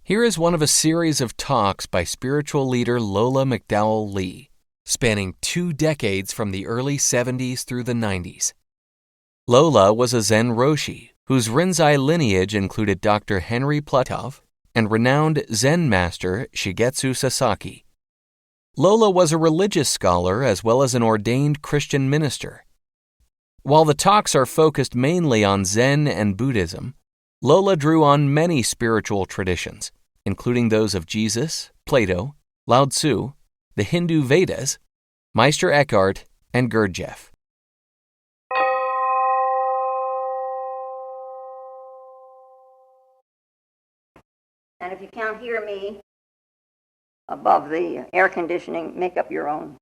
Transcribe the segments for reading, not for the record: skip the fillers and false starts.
Here is one of a series of talks by spiritual leader Lola McDowell Lee, spanning 2 decades from the early 70s through the 90s. Lola was a Zen Roshi, whose Rinzai lineage included Dr. Henry Platov and renowned Zen master Shigetsu Sasaki. Lola was a religious scholar as well as an ordained Christian minister. While the talks are focused mainly on Zen and Buddhism, Lola drew on many spiritual traditions, including those of Jesus, Plato, Lao Tzu, the Hindu Vedas, Meister Eckhart, and Gurdjieff. And if you can't hear me above the air conditioning, make up your own.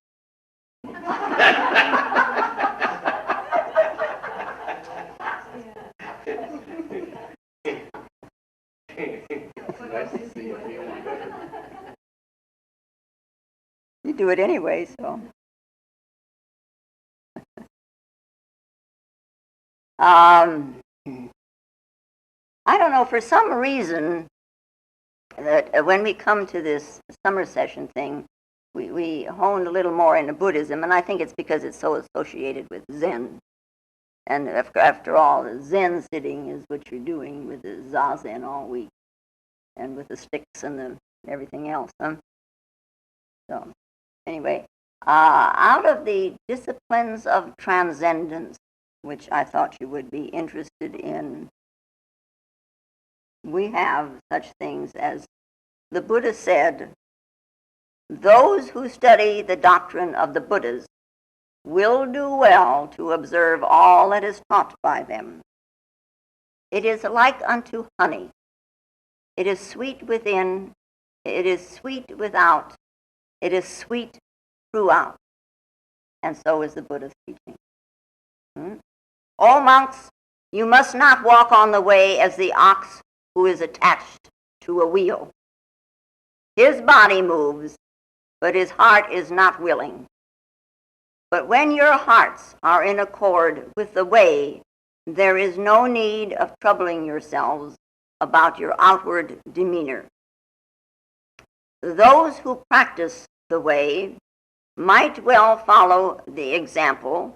You do it anyway, so. I don't know, for some reason, that when we come to this summer session thing, we honed a little more into Buddhism, and I think it's because it's so associated with Zen. And after all, the Zen sitting is what you're doing with the Zazen all week, and with the sticks and everything else. So, anyway, out of the disciplines of transcendence, which I thought you would be interested in, we have such things as the Buddha said, those who study the doctrine of the Buddhas will do well to observe all that is taught by them. It is like unto honey. It is sweet within, it is sweet without, it is sweet throughout. And so is the Buddha's teaching. O monks, you must not walk on the way as the ox who is attached to a wheel. His body moves, but his heart is not willing. But when your hearts are in accord with the way, there is no need of troubling yourselves about your outward demeanor. Those who practice the way might well follow the example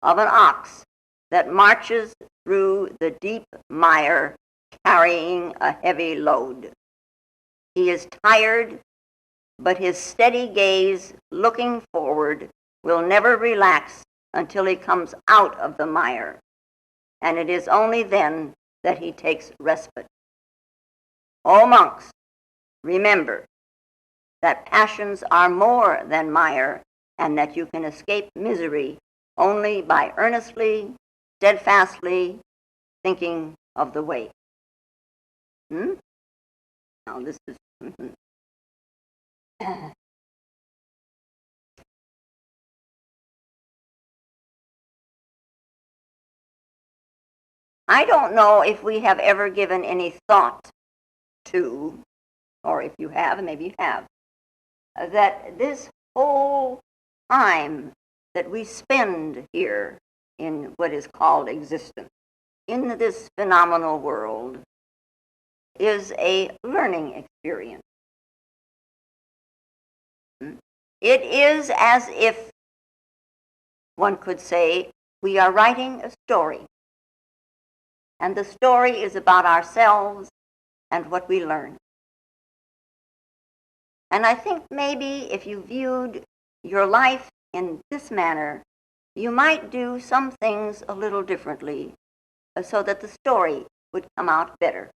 of an ox that marches through the deep mire carrying a heavy load. He is tired, but his steady gaze looking forward will never relax until he comes out of the mire, and it is only then that he takes respite. O monks, remember that passions are more than mire, and that you can escape misery only by earnestly, steadfastly thinking of the way. Now this is I don't know if we have ever given any thought to, or if you have, and maybe you have, that this whole time that we spend here in what is called existence, in this phenomenal world, is a learning experience. It is as if, one could say, we are writing a story. And the story is about ourselves and what we learn. And I think maybe if you viewed your life in this manner, you might do some things a little differently so that the story would come out better.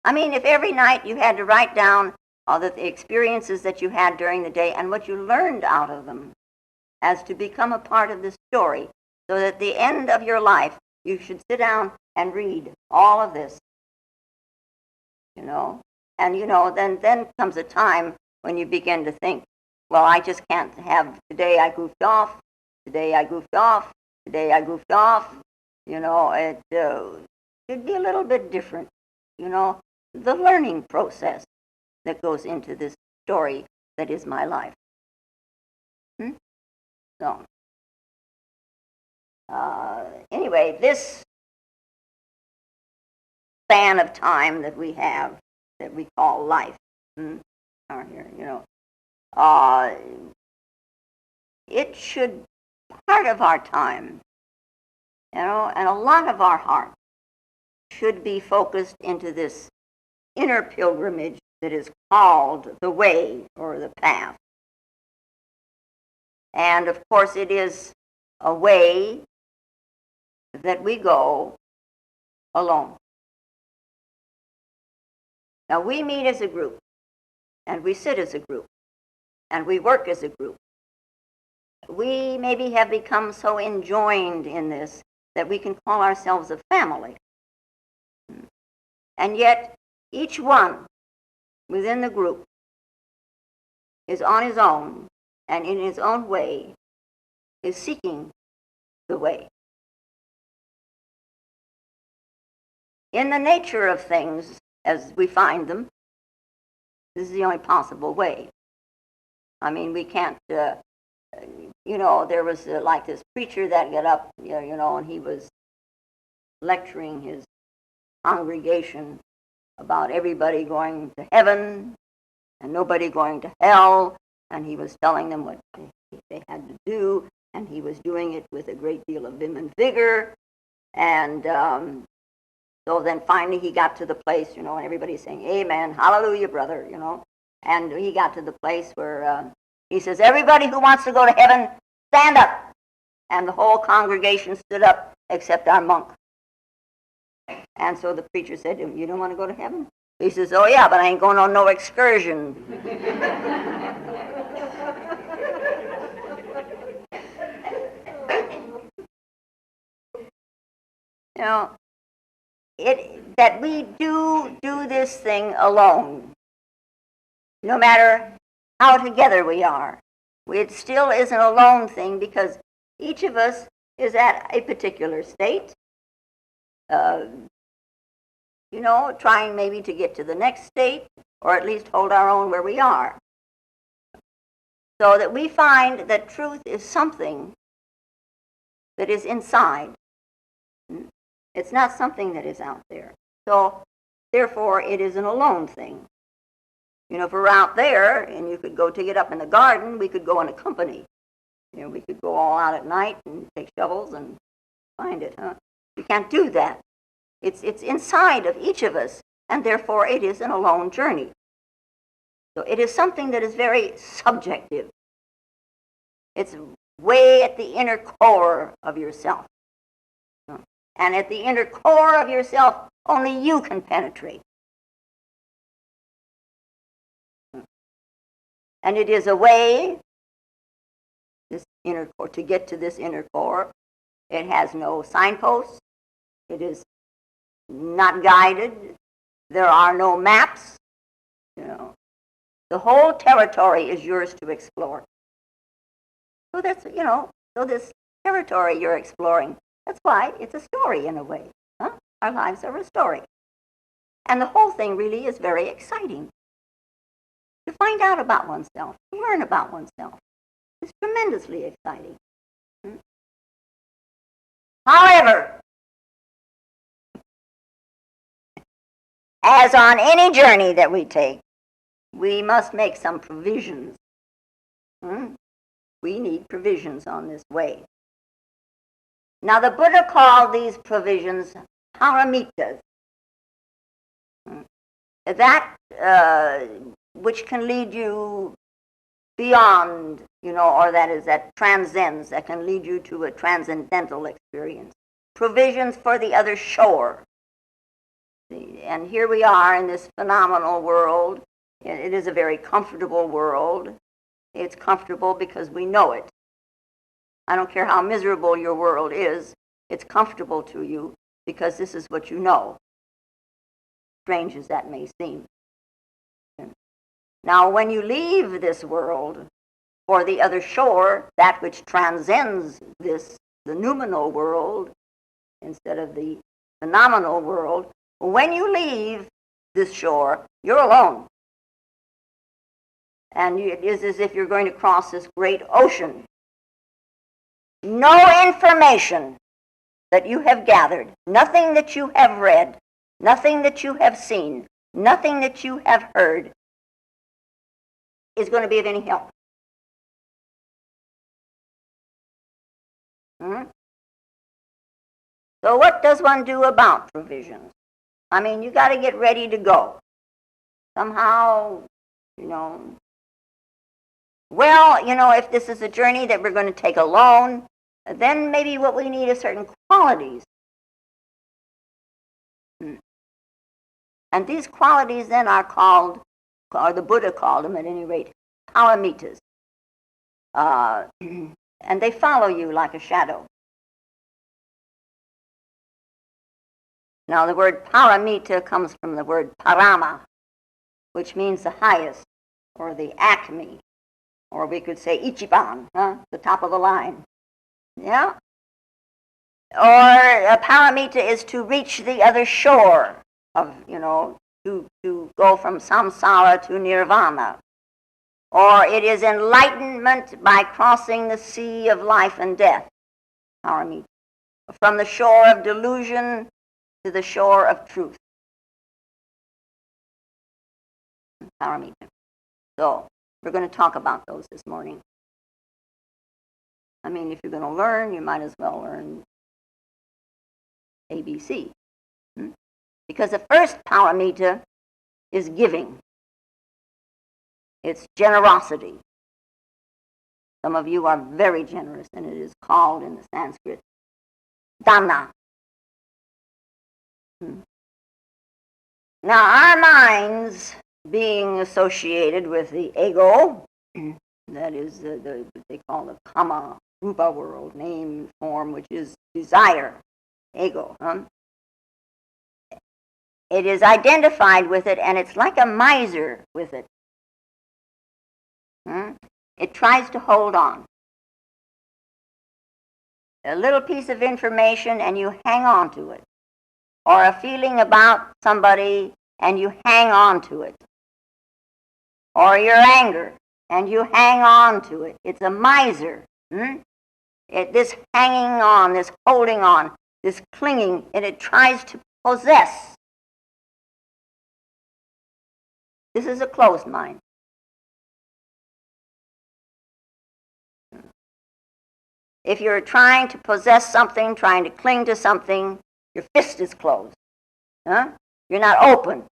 I mean, if every night you had to write down all the experiences that you had during the day and what you learned out of them as to become a part of this story, so that at the end of your life you should sit down and read all of this, and then comes a time when you begin to think, well, I just can't have today I goofed off, today I goofed off, today I goofed off. It should be a little bit different. The learning process that goes into this story that is my life. So, Anyway, this span of time that we have, that we call life, here, it should, part of our time, and a lot of our heart should be focused into this inner pilgrimage that is called the way or the path. And of course it is a way that we go alone. Now we meet as a group, and we sit as a group, and we work as a group. We maybe have become so enjoined in this that we can call ourselves a family. And yet, each one within the group is on his own, and in his own way is seeking the way. In the nature of things, as we find them, this is the only possible way. I mean, we can't, there was like this preacher that got up, and he was lecturing his congregation about everybody going to heaven and nobody going to hell, and he was telling them what they had to do, and he was doing it with a great deal of vim and vigor, and so then finally he got to the place, and everybody's saying, amen, hallelujah, brother, and he got to the place where he says, everybody who wants to go to heaven, stand up, and the whole congregation stood up except our monk. And so the preacher said to him, you don't want to go to heaven? He says, oh yeah, but I ain't going on no excursion. That we do this thing alone, no matter how together we are. It still isn't a lone thing because each of us is at a particular state, trying maybe to get to the next state, or at least hold our own where we are. So that we find that truth is something that is inside. It's not something that is out there. So, therefore, it isn't a lone thing. If we're out there, and you could go take it up in the garden, we could go in a company. We could go all out at night and take shovels and find it, You can't do that. It's inside of each of us, and therefore it isn't a lone journey. So it is something that is very subjective. It's way at the inner core of yourself. And at the inner core of yourself, only you can penetrate. And it is a way, this inner core, to get to this inner core. It has no signposts. It is not guided. There are no maps. The whole territory is yours to explore. So that's, so this territory you're exploring, that's why it's a story in a way. Our lives are a story. And the whole thing really is very exciting. To find out about oneself, to learn about oneself, is tremendously exciting. However, as on any journey that we take, we must make some provisions. We need provisions on this way. Now, the Buddha called these provisions Paramitas. That which can lead you beyond, or that transcends, that can lead you to a transcendental experience. Provisions for the other shore. And here we are in this phenomenal world. It is a very comfortable world. It's comfortable because we know it. I don't care how miserable your world is, it's comfortable to you because this is what you know, strange as that may seem. Now, when you leave this world for the other shore, that which transcends this, the noumenal world, instead of the phenomenal world, when you leave this shore, you're alone. And it is as if you're going to cross this great ocean. no information that you have gathered, nothing that you have read, nothing that you have seen, nothing that you have heard is going to be of any help. So what does one do about provisions? I mean, you got to get ready to go. Somehow, if this is a journey that we're going to take alone, then maybe what we need is certain qualities. And these qualities then are called, or the Buddha called them at any rate, Paramitas. And they follow you like a shadow. Now the word paramita comes from the word parama, which means the highest, or the acme, or we could say ichiban, the top of the line. Yeah? Or a paramita is to reach the other shore of, to go from samsara to nirvana. Or it is enlightenment by crossing the sea of life and death, paramita. From the shore of delusion to the shore of truth, paramita. So, we're going to talk about those this morning. I mean, if you're going to learn, you might as well learn ABC. Because the first paramita is giving. It's generosity. Some of you are very generous, and it is called in the Sanskrit dana. Now, our minds being associated with the ego, that is they call the kama rupa world, name, form, which is desire, ego. It is identified with it, and it's like a miser with it. It tries to hold on. A little piece of information, and you hang on to it. Or a feeling about somebody, and you hang on to it. Or your anger, and you hang on to it. It's a miser. This hanging on, this holding on, this clinging, and it tries to possess. This is a closed mind. If you're trying to possess something, trying to cling to something, your fist is closed. You're not open.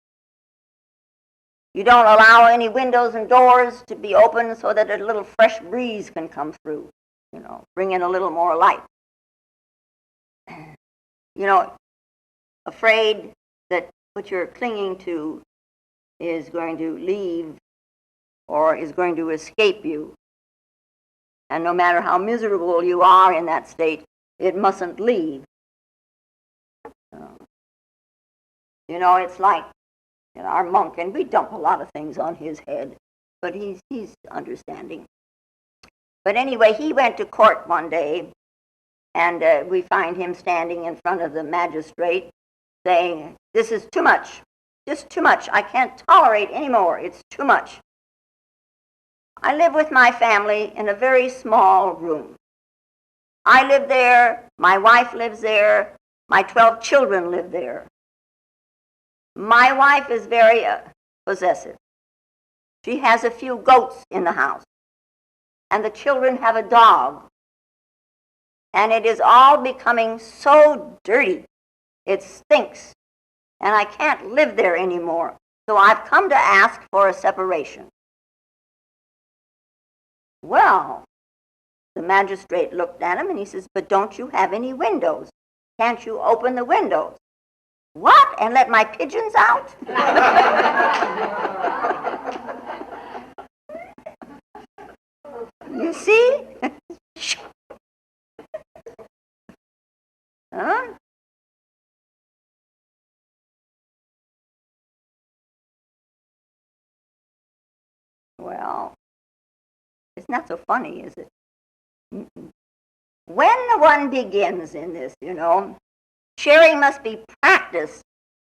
You don't allow any windows and doors to be open so that a little fresh breeze can come through, bring in a little more light. Afraid that what you're clinging to is going to leave or is going to escape you. And no matter how miserable you are in that state, it mustn't leave. It's like our monk, and we dump a lot of things on his head, but he's understanding. But anyway, he went to court one day, and we find him standing in front of the magistrate saying, "This is too much, just too much. I can't tolerate anymore. It's too much. I live with my family in a very small room. I live there, my wife lives there, my 12 children live there. My wife is very possessive. She has a few goats in the house, and the children have a dog. And it is all becoming so dirty, it stinks, and I can't live there anymore. So I've come to ask for a separation." Well, the magistrate looked at him and he says, "But don't you have any windows? Can't you open the windows?" "What? And let my pigeons out?" You see? Huh? Well, it's not so funny, is it? When one begins in this, sharing must be practiced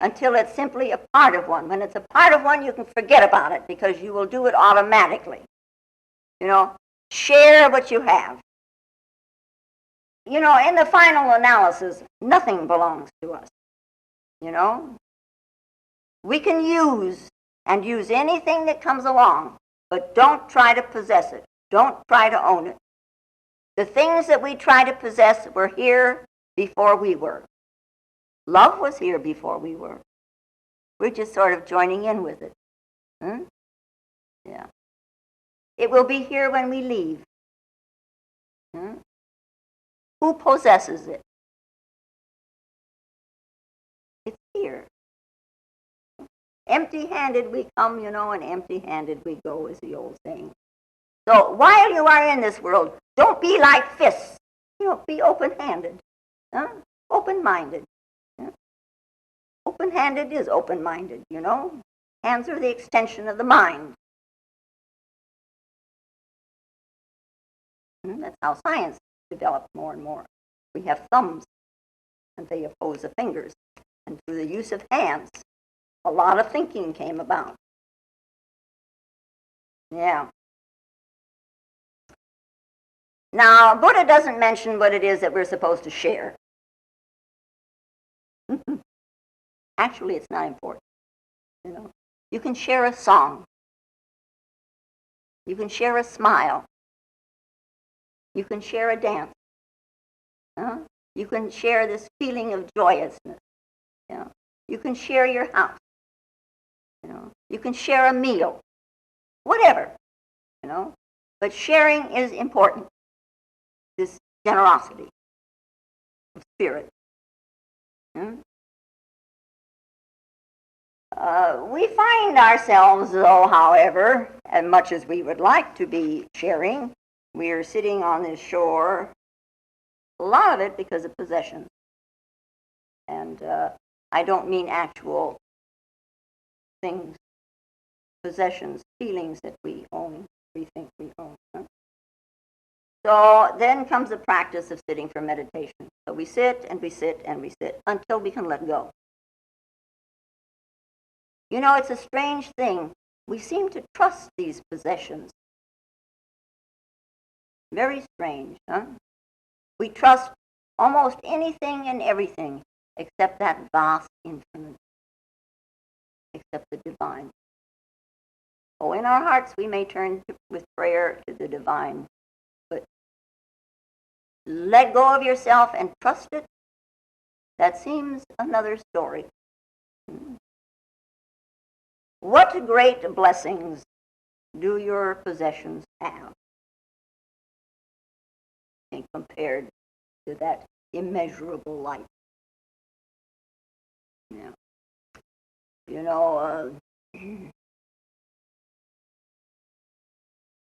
until it's simply a part of one. When it's a part of one, you can forget about it because you will do it automatically. Share what you have. in the final analysis, nothing belongs to us. We can use anything that comes along, but don't try to possess it. Don't try to own it. The things that we try to possess were here before we were. Love was here before we were. We're just sort of joining in with it. Yeah. It will be here when we leave. Who possesses it? It's here. Empty-handed we come, and empty-handed we go, is the old saying. So while you are in this world, don't be like fists. Be open-handed, open-minded. Open-handed is open-minded, Hands are the extension of the mind. That's how science developed more and more. We have thumbs, and they oppose the fingers. And through the use of hands, a lot of thinking came about. Yeah. Now, Buddha doesn't mention what it is that we're supposed to share. Actually, it's not important. You can share a song. You can share a smile. You can share a dance. You can share this feeling of joyousness. You can share your house. You can share a meal. Whatever. But sharing is important. This generosity of spirit. We find ourselves, though, however, as much as we would like to be sharing, we are sitting on this shore, a lot of it because of possessions. And I don't mean actual things, possessions, feelings that we own, we think we own. So then comes the practice of sitting for meditation. So we sit and we sit and we sit until we can let go. It's a strange thing. We seem to trust these possessions. Very strange, We trust almost anything and everything except that vast infinite, except the divine. Oh, in our hearts we may turn with prayer to the divine, but let go of yourself and trust it, that seems another story. What great blessings do your possessions have compared to that immeasurable light?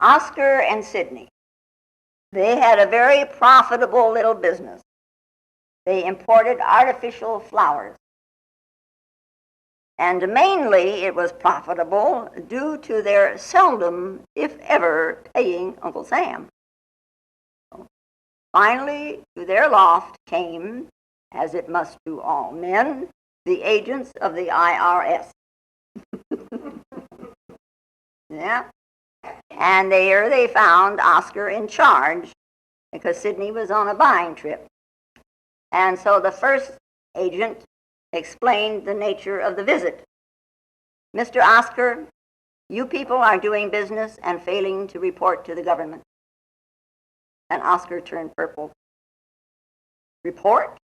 Oscar and Sidney, they had a very profitable little business. They imported artificial flowers. And mainly it was profitable due to their seldom, if ever, paying Uncle Sam. Finally, to their loft came, as it must to all men, the agents of the IRS. Yeah. And there they found Oscar in charge because Sidney was on a buying trip. And so the first agent explained the nature of the visit. Mr. Oscar, you people are doing business and failing to report to the government. And Oscar turned purple. Report?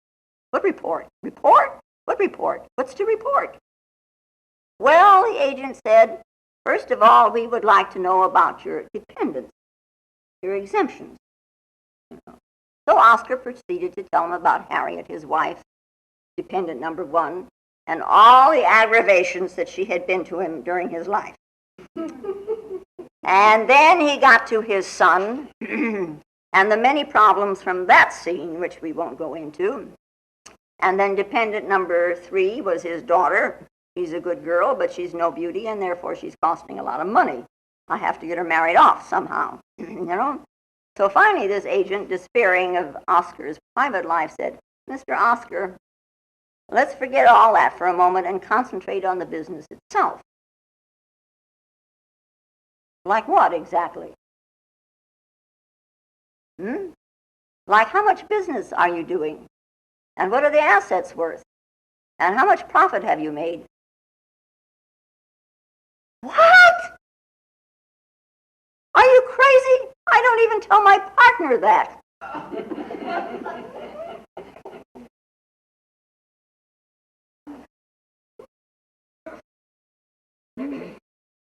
What report? Report? What report? What's to report? Well, the agent said, first of all, we would like to know about your dependents, your exemptions. So Oscar proceeded to tell him about Harriet, his wife, dependent number one, and all the aggravations that she had been to him during his life. And then he got to his son, and the many problems from that scene, which we won't go into. And then dependent number 3 was his daughter. She's a good girl, but she's no beauty, and therefore she's costing a lot of money. I have to get her married off somehow, So finally this agent, despairing of Oscar's private life, said, Mr. Oscar, let's forget all that for a moment and concentrate on the business itself. Like what exactly? Like, how much business are you doing? And what are the assets worth? And how much profit have you made? What? Are you crazy? I don't even tell my partner that.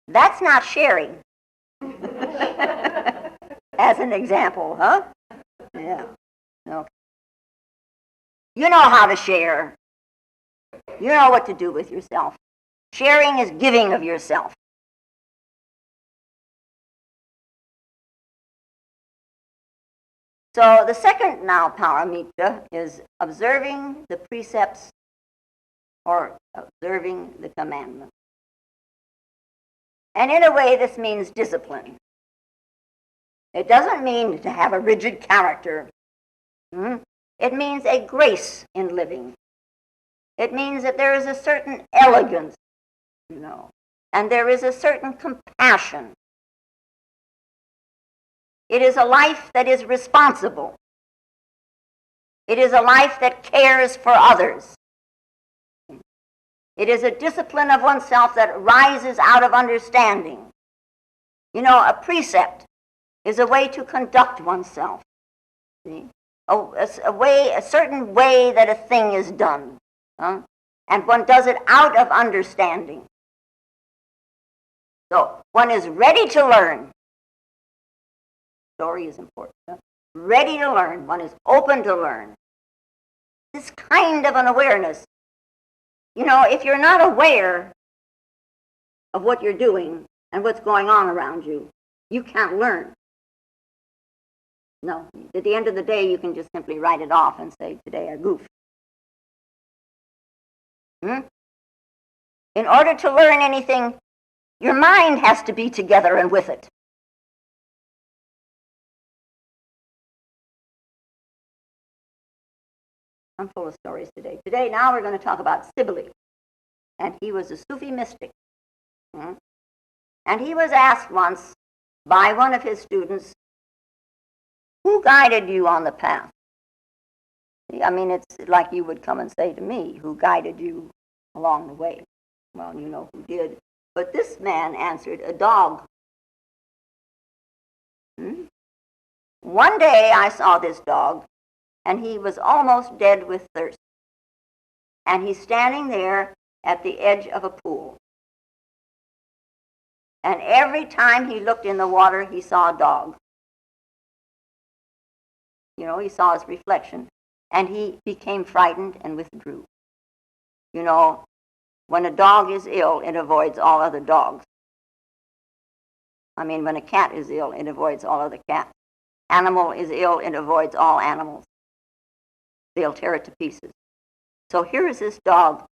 That's not sharing. As an example, huh? Yeah. Okay. You know how to share. You know what to do with yourself. Sharing is giving of yourself. So the second now paramita is observing the precepts or observing the commandments. And in a way, this means discipline. It doesn't mean to have a rigid character. It means a grace in living. It means that there is a certain elegance, and there is a certain compassion. It is a life that is responsible. It is a life that cares for others. It is a discipline of oneself that rises out of understanding. A precept is a way to conduct oneself. See? A certain way that a thing is done. And one does it out of understanding. So one is ready to learn. Story is important. Ready to learn. One is open to learn. This kind of an awareness. If you're not aware of what you're doing and what's going on around you, you can't learn. No. At the end of the day, you can just simply write it off and say, today I goofed. In order to learn anything, your mind has to be together and with it. I'm full of stories today. Now we're going to talk about Sibyl. And he was a Sufi mystic. And he was asked once by one of his students, who guided you on the path? It's like you would come and say to me, who guided you along the way? Well, you know who did. But this man answered, a dog. One day I saw this dog, and he was almost dead with thirst. And he's standing there at the edge of a pool. And every time he looked in the water, he saw a dog. He saw his reflection. And he became frightened and withdrew. When a dog is ill, it avoids all other dogs. When a cat is ill, it avoids all other cats. Animal is ill, it avoids all animals. They'll tear it to pieces. So here is this dog,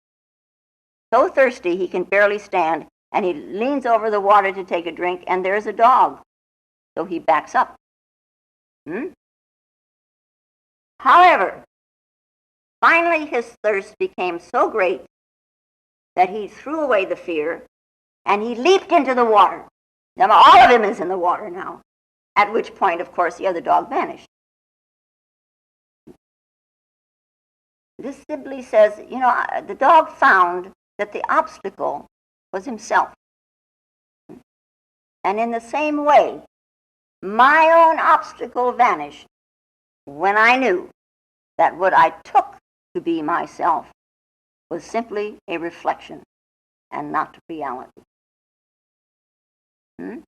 so thirsty he can barely stand, and he leans over the water to take a drink, and there's a dog. So he backs up. However, finally his thirst became so great that he threw away the fear, and he leaped into the water. Now, all of him is in the water now, at which point, of course, the other dog vanished. This simply says, the dog found that the obstacle was himself. And in the same way, my own obstacle vanished when I knew that what I took to be myself was simply a reflection and not reality. You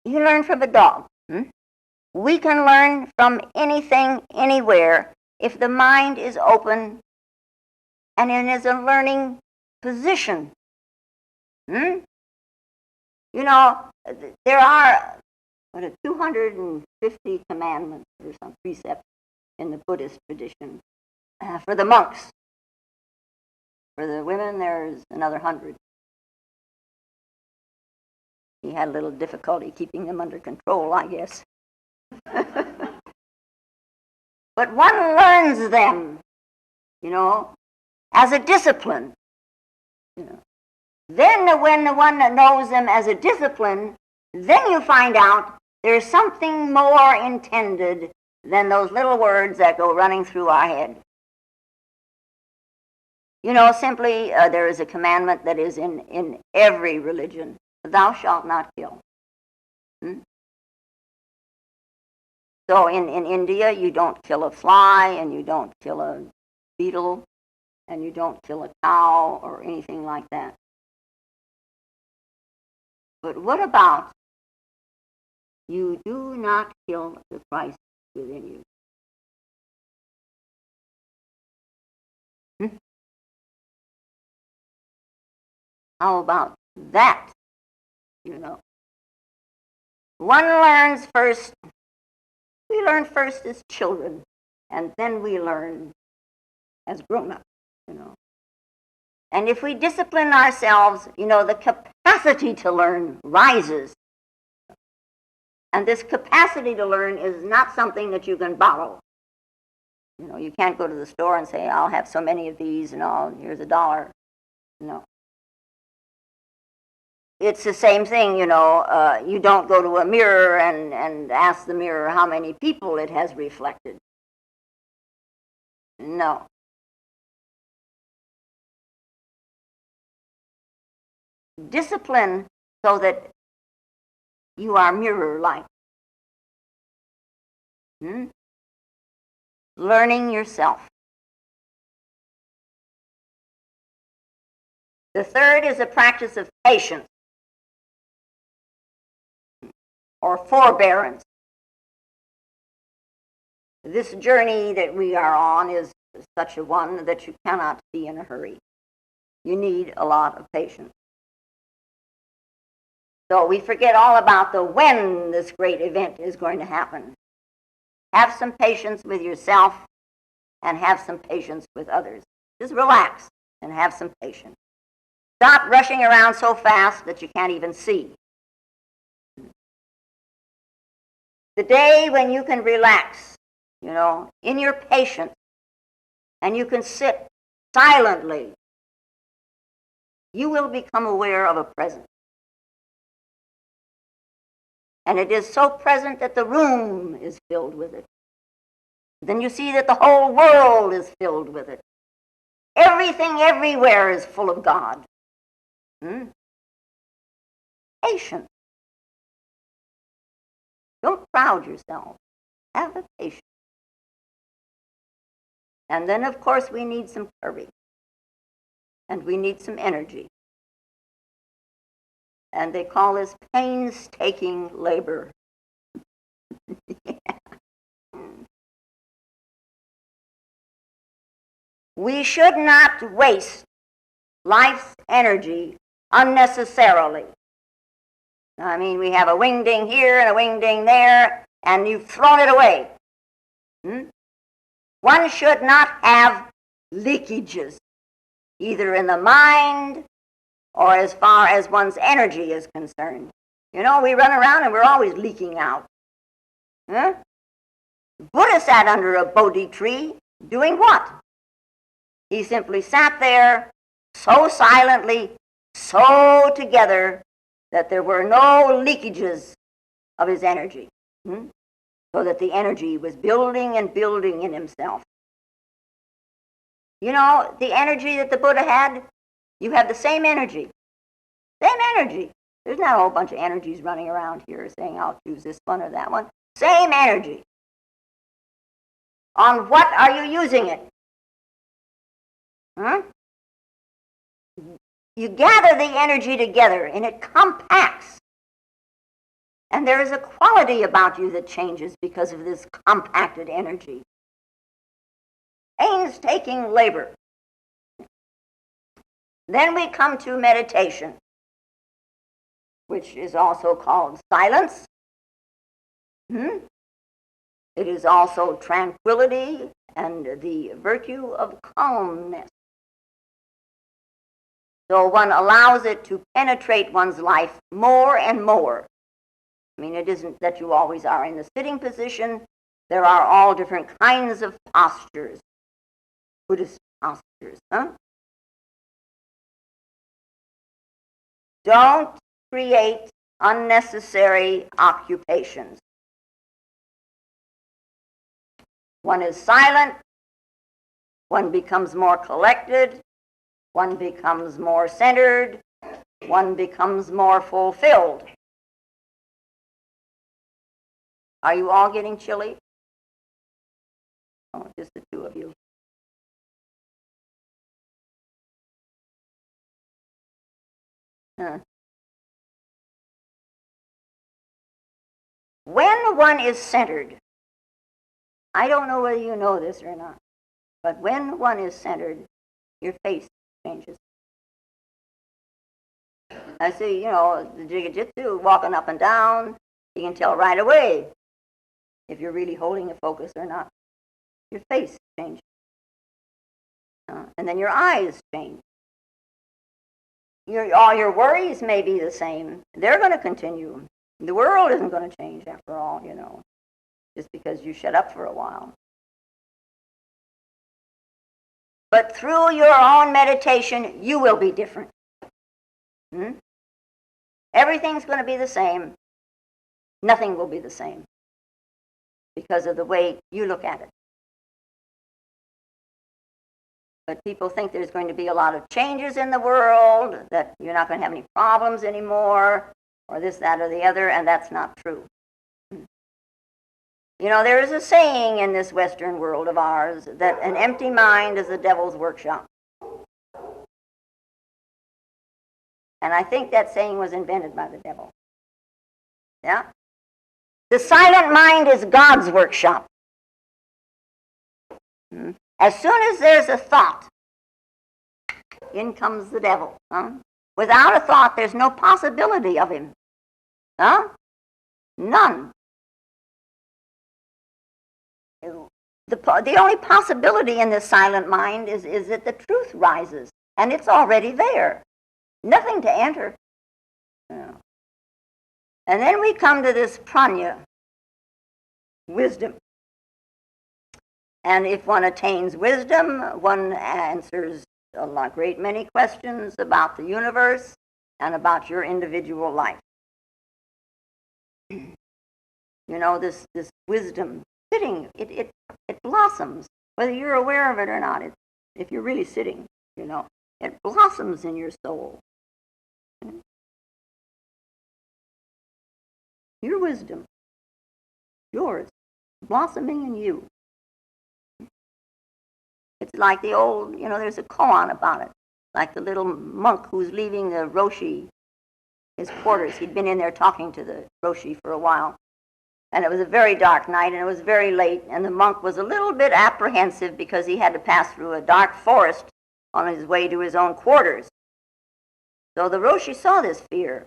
learn from a dog. We can learn from anything, anywhere, if the mind is open and it is a learning position. There are 250 commandments or some precepts in the Buddhist tradition for the monks. For the women, there's another 100. He had a little difficulty keeping them under control, I guess. But one learns them, as a discipline. Then when one knows them as a discipline, then you find out There's something more intended than those little words that go running through our head. You know, simply there is a commandment that is in every religion. Thou shalt not kill. So in India, you don't kill a fly, and you don't kill a beetle, and you don't kill a cow or anything like that. But what about you do not kill the Christ within you? How about that? You know, one learns first. We learn first as children, and then we learn as grown-ups, you know. And if we discipline ourselves, you know, the capacity to learn rises. And this capacity to learn is not something that you can borrow. You know, you can't go to the store and say, I'll have so many of these, and here's $1. No. It's the same thing, you know. You don't go to a mirror and ask the mirror how many people it has reflected. No. Discipline so that you are mirror-like. Learning yourself. The third is a practice of patience or forbearance. This journey that we are on is such a one that you cannot be in a hurry. You need a lot of patience. So we forget all about the when this great event is going to happen. Have some patience with yourself and have some patience with others. Just relax and have some patience. Stop rushing around so fast that you can't even see. The day when you can relax, you know, in your patience, and you can sit silently, you will become aware of a presence. And it is so present that the room is filled with it. Then you see that the whole world is filled with it. Everything everywhere is full of God. Patience. Don't crowd yourself. Have a patience. And then, of course, we need some courage. And we need some energy. And they call this painstaking labor. We should not waste life's energy unnecessarily. I mean, we have a wing-ding here and a wing-ding there, and you've thrown it away. One should not have leakages, either in the mind or as far as one's energy is concerned. You know, we run around and we're always leaking out. Buddha sat under a Bodhi tree doing what? He simply sat there so silently, so together, that there were no leakages of his energy. So that the energy was building and building in himself. You know, the energy that the Buddha had, you have the same energy. Same energy. There's not a whole bunch of energies running around here saying, I'll choose this one or that one. Same energy. On what are you using it? You gather the energy together and it compacts. And there is a quality about you that changes because of this compacted energy. Painstaking labor. Then we come to meditation, which is also called silence. It is also tranquility and the virtue of calmness. So one allows it to penetrate one's life more and more. I mean, it isn't that you always are in the sitting position. There are all different kinds of postures, Buddhist postures. Don't create unnecessary occupations. One is silent, one becomes more collected, one becomes more centered, one becomes more fulfilled. Are you all getting chilly? Oh, just the two of you. When one is centered, I don't know whether you know this or not, but when one is centered, your face changes. I see, the jiu-jitsu, walking up and down, you can tell right away if you're really holding a focus or not. Your face changes. And then your eyes change. All your worries may be the same. They're going to continue. The world isn't going to change after all, just because you shut up for a while. But through your own meditation, you will be different. Everything's going to be the same. Nothing will be the same because of the way you look at it. But people think there's going to be a lot of changes in the world, that you're not going to have any problems anymore, or this, that, or the other, and that's not true. There is a saying in this Western world of ours that an empty mind is the devil's workshop. And I think that saying was invented by the devil. Yeah? The silent mind is God's workshop. As soon as there's a thought, in comes the devil. Without a thought, there's no possibility of him. None. The only possibility in this silent mind is that the truth rises, and it's already there. Nothing to enter. And then we come to this prajna, wisdom. And if one attains wisdom, one answers a great many questions about the universe and about your individual life. This wisdom sitting, it blossoms, whether you're aware of it or not. If you're really sitting, it blossoms in your soul. Your wisdom, yours, blossoming in you. It's like the old, there's a koan about it, like the little monk who's leaving the Roshi, his quarters. He'd been in there talking to the Roshi for a while. And it was a very dark night, and it was very late, and the monk was a little bit apprehensive because he had to pass through a dark forest on his way to his own quarters. So the Roshi saw this fear,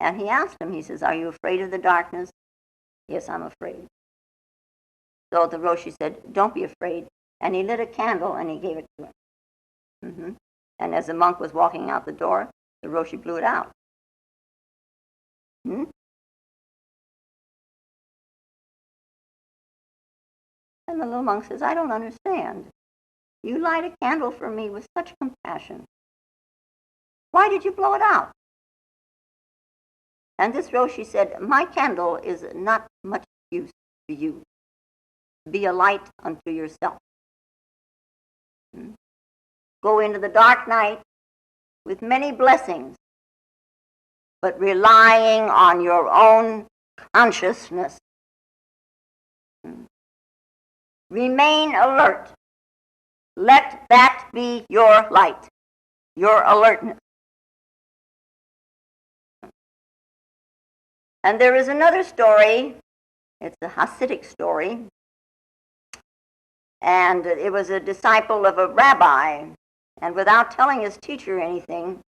and he asked him, he says, "Are you afraid of the darkness?" "Yes, I'm afraid." So the Roshi said, "Don't be afraid." And he lit a candle, and he gave it to him. And as the monk was walking out the door, the Roshi blew it out. And the little monk says, "I don't understand. You light a candle for me with such compassion. Why did you blow it out?" And this Roshi said, "My candle is not much use to you. Be a light unto yourself. Go into the dark night with many blessings, but relying on your own consciousness. Remain alert. Let that be your light, your alertness." And there is another story. It's a Hasidic story. And it was a disciple of a rabbi. And without telling his teacher anything,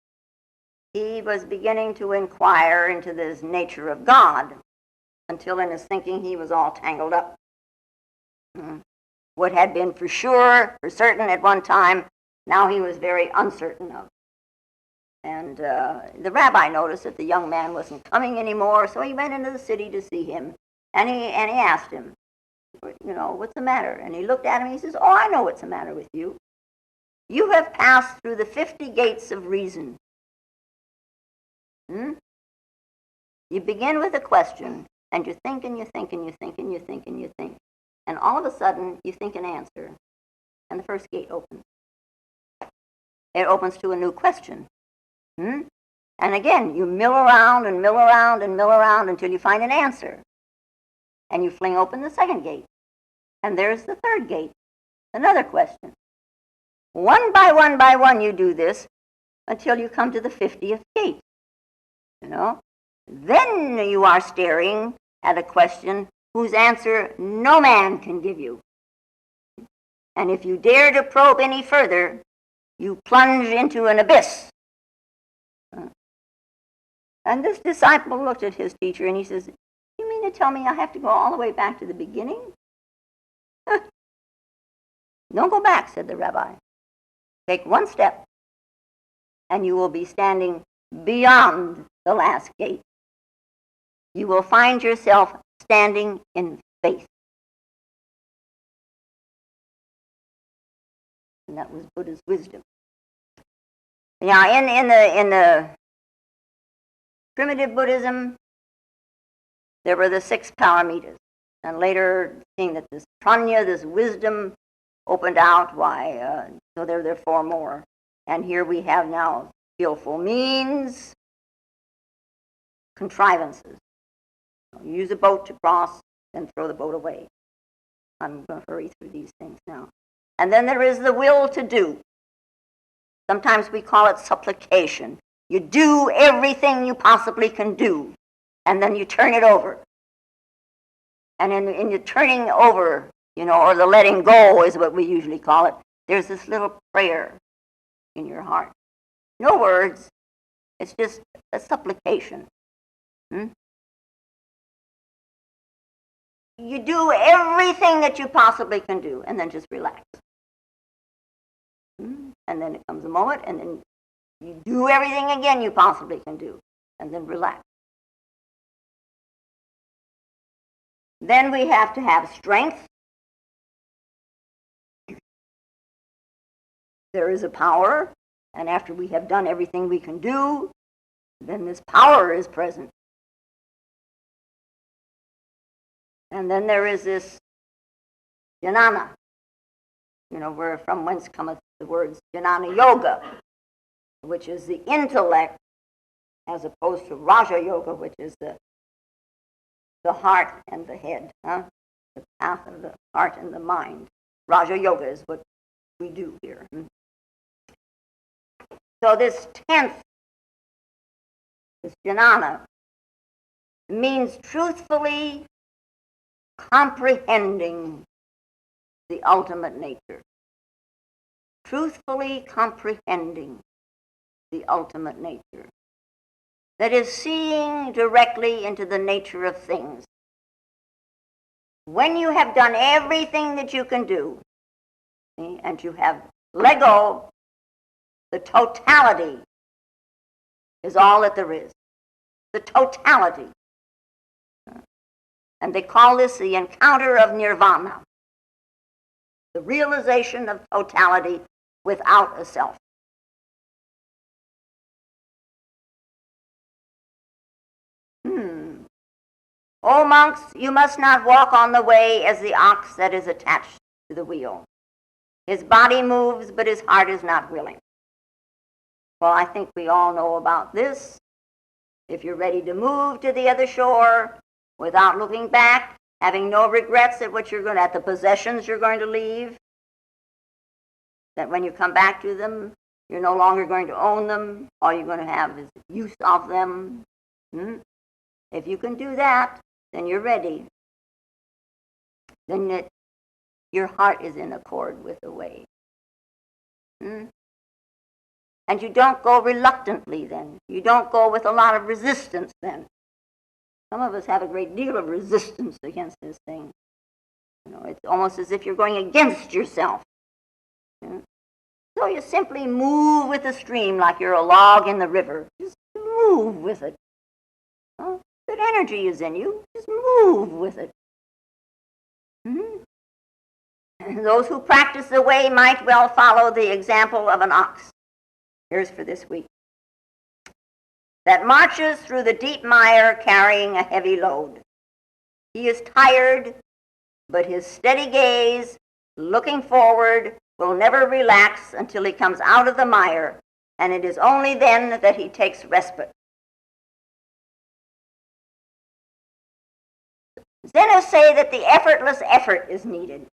he was beginning to inquire into the nature of God, until in his thinking he was all tangled up. What had been for sure, for certain at one time, now he was very uncertain of. And the rabbi noticed that the young man wasn't coming anymore, so he went into the city to see him. And he asked him, "What's the matter?" And he looked at him and he says, "Oh, I know what's the matter with you. You have passed through the 50 gates of reason. You begin with a question, and you think and you think and you think and you think and you think. And all of a sudden, you think an answer, and the first gate opens. It opens to a new question. And again, you mill around and mill around and mill around until you find an answer. And you fling open the second gate. And there's the third gate, another question. One by one, you do this until you come to the 50th gate. Then you are staring at a question whose answer no man can give you. And if you dare to probe any further, you plunge into an abyss. And this disciple looked at his teacher and he says, "You mean to tell me I have to go all the way back to the beginning?" "Don't go back," said the rabbi. "Take one step, and you will be standing beyond the last gate. You will find yourself standing in faith." And that was Buddha's wisdom. Now, in the primitive Buddhism, there were the 6 Paramitas. And later, seeing that this prajna, this wisdom, opened out, so there are 4 more. And here we have now skillful means, contrivances. You use a boat to cross, then throw the boat away. I'm going to hurry through these things now. And then there is the will to do. Sometimes we call it supplication. You do everything you possibly can do, and then you turn it over. And in your turning over, or the letting go is what we usually call it, there's this little prayer in your heart. No words. It's just a supplication. You do everything that you possibly can do, and then just relax. And then it comes a moment, and then you do everything again you possibly can do, and then relax. Then we have to have strength. There is a power, and after we have done everything we can do, then this power is present. And then there is this jnana, from whence cometh the words jnana yoga, which is the intellect, as opposed to Raja Yoga, which is the heart and the head, the path of the heart and the mind. Raja Yoga is what we do here. So this 10th, this jnana, means truthfully comprehending the ultimate nature. Truthfully comprehending the ultimate nature. That is, seeing directly into the nature of things. When you have done everything that you can do, and you have let go, the totality is all that there is. The totality. And they call this the encounter of nirvana. The realization of totality without a self. O monks, you must not walk on the way as the ox that is attached to the wheel. His body moves, but his heart is not willing. Well, I think we all know about this. If you're ready to move to the other shore without looking back, having no regrets at the possessions you're going to leave, that when you come back to them, you're no longer going to own them. All you're going to have is use of them. If you can do that, then you're ready. Then your heart is in accord with the way. And you don't go reluctantly then. You don't go with a lot of resistance then. Some of us have a great deal of resistance against this thing. It's almost as if you're going against yourself. So you simply move with the stream like you're a log in the river. Just move with it. Good energy is in you. Just move with it. Those who practice the way might well follow the example of an ox. Here's for this week. that marches through the deep mire carrying a heavy load. He is tired, but his steady gaze, looking forward, will never relax until he comes out of the mire, and it is only then that he takes respite. Zenists say that the effortless effort is needed.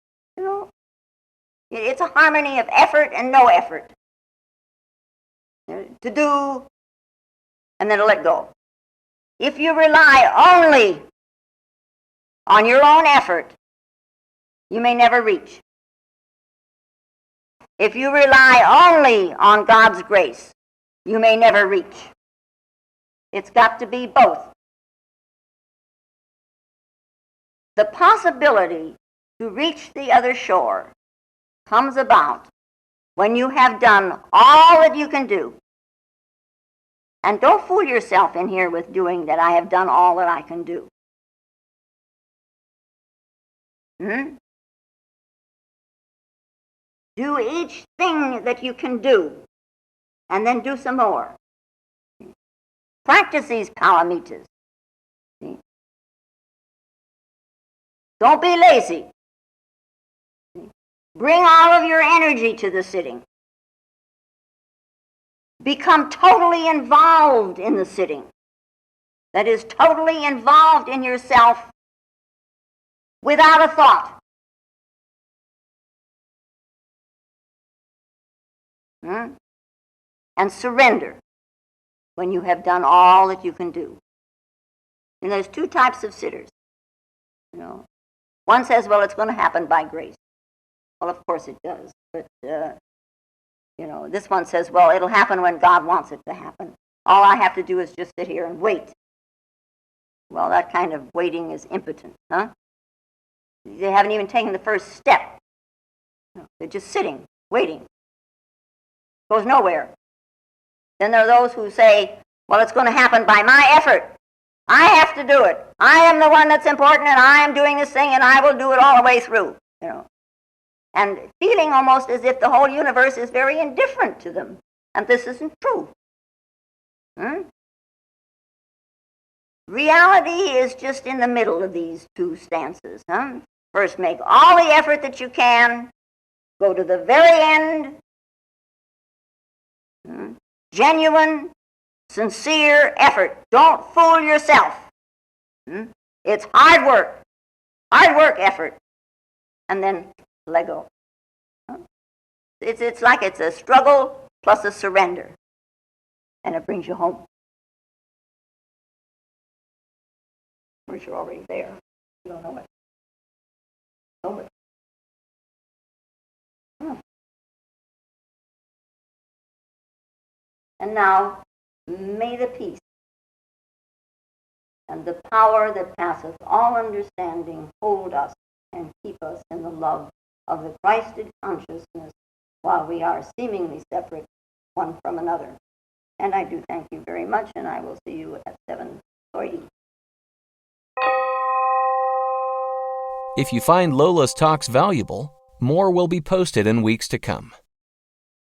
It's a harmony of effort and no effort. To do, and then to let go. If you rely only on your own effort, you may never reach. If you rely only on God's grace, you may never reach. It's got to be both. The possibility to reach the other shore comes about when you have done all that you can do. And don't fool yourself in here with doing that I have done all that I can do. Do each thing that you can do, and then do some more. Practice these paramitas. Don't be lazy. Bring all of your energy to the sitting. Become totally involved in the sitting. That is, totally involved in yourself without a thought. And surrender when you have done all that you can do. And there's two types of sitters. One says, well, it's going to happen by grace. Well, of course it does. But, this one says, well, it'll happen when God wants it to happen. All I have to do is just sit here and wait. Well, that kind of waiting is impotent, huh? They haven't even taken the first step. They're just sitting, waiting. Goes nowhere. Then there are those who say, well, it's going to happen by my effort. I have to do it. I am the one that's important, and I am doing this thing, and I will do it all the way through. And feeling almost as if the whole universe is very indifferent to them. And this isn't true. Reality is just in the middle of these two stances. First, make all the effort that you can. Go to the very end. Genuine, sincere effort. Don't fool yourself. It's hard work effort. And then let go. It's like it's a struggle plus a surrender. And it brings you home. Of course, you're already there. You don't know it. Know it. And now, may the peace and the power that passeth all understanding hold us and keep us in the love of the Christed consciousness while we are seemingly separate one from another. And I do thank you very much, and I will see you at 7:30. If you find Lola's talks valuable, more will be posted in weeks to come.